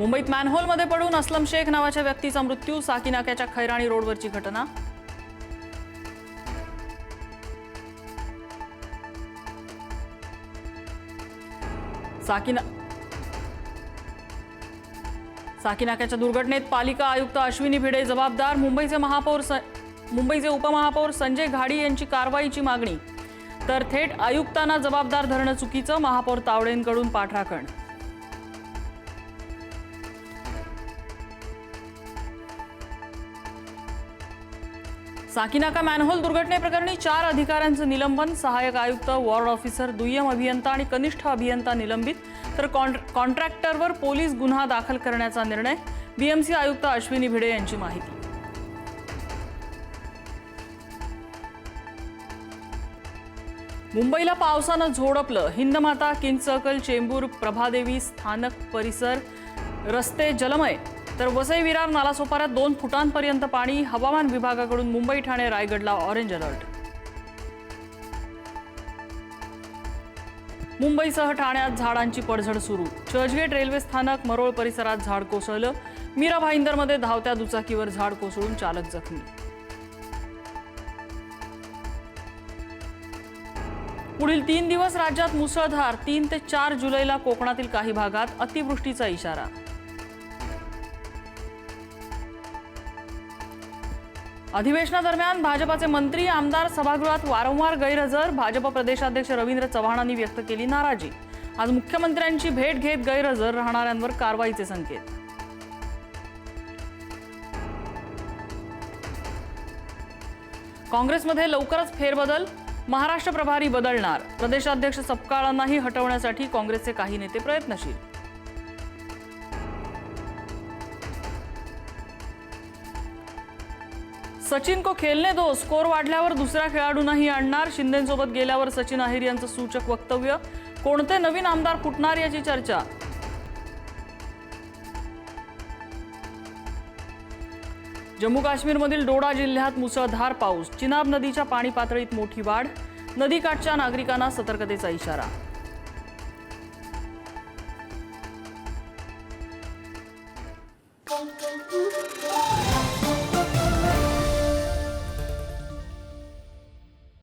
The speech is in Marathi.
मुंबईत मॅनहोलमध्ये पडून असलम शेख नावाच्या व्यक्तीचा मृत्यू। साकीनाक्याच्या खैराणी रोडवरची घटना। साकीनाक्याच्या दुर्घटनेत पालिका आयुक्त अश्विनी भिडे जबाबदार। मुंबईचे उपमहापौर संजय घाडी यांची कारवाईची मागणी, तर थेट आयुक्तांना जबाबदार धरणं चुकीचं। महापौर तावडेंकडून पाठराखण। साकीनाका मॅनहोल दुर्घटनेप्रकरणी 4 अधिकाऱ्यांचं निलंबन। सहाय्यक आयुक्त, वॉर्ड ऑफिसर, दुय्यम अभियंता आणि कनिष्ठ अभियंता निलंबित, तर कॉन्ट्रॅक्टरवर पोलीस गुन्हा दाखल करण्याचा निर्णय। बीएमसी आयुक्त अश्विनी भिडे यांची माहिती। मुंबईला पावसानं झोडपलं। हिंदमाता, किंग्ज सर्कल, चेंबूर, प्रभादेवी स्थानक परिसर रस्ते जलमय, तर वसई विरार नालासोपाऱ्यात 2 फुटांपर्यंत पाणी। हवामान विभागाकडून मुंबई, ठाणे, रायगडला ऑरेंज अलर्ट। मुंबईसह ठाण्यात झाडांची पडझड सुरू। चर्चगेट रेल्वे स्थानक, मरोळ परिसरात झाड कोसळलं। मीरा भाईंदरमध्ये धावत्या दुचाकीवर झाड कोसळून चालक जखमी। पुढील 3 दिवस राज्यात मुसळधार। 3 ते 4 जुलैला कोकणातील काही भागात अतिवृष्टीचा इशारा। अधिवेशनादरम्यान भाजपाचे मंत्री, आमदार सभागृहात वारंवार गैरहजर। भाजप प्रदेशाध्यक्ष रवींद्र चव्हाणांनी व्यक्त केली नाराजी। आज मुख्यमंत्र्यांची भेट घेत गैरहजर राहणाऱ्यांवर कारवाईचे संकेत। काँग्रेसमध्ये लवकरच फेरबदल। महाराष्ट्र प्रभारी बदलणार। प्रदेशाध्यक्ष सपकाळांनाही हटवण्यासाठी काँग्रेसचे काही नेते प्रयत्नशील। सचिन को खेलने दो, स्कोर वाढल्यावर दुसऱ्या खेळाडूंनाही आणणार। शिंदेंसोबत गेल्यावर सचिन अहिर यांचं सूचक वक्तव्य। कोणते नवीन आमदार फुटणार याची चर्चा। जम्मू काश्मीरमधील डोडा जिल्ह्यात मुसळधार पाऊस। चिनाब नदीच्या पाणी पातळीत मोठी वाढ। नदीकाठच्या नागरिकांना सतर्कतेचा इशारा।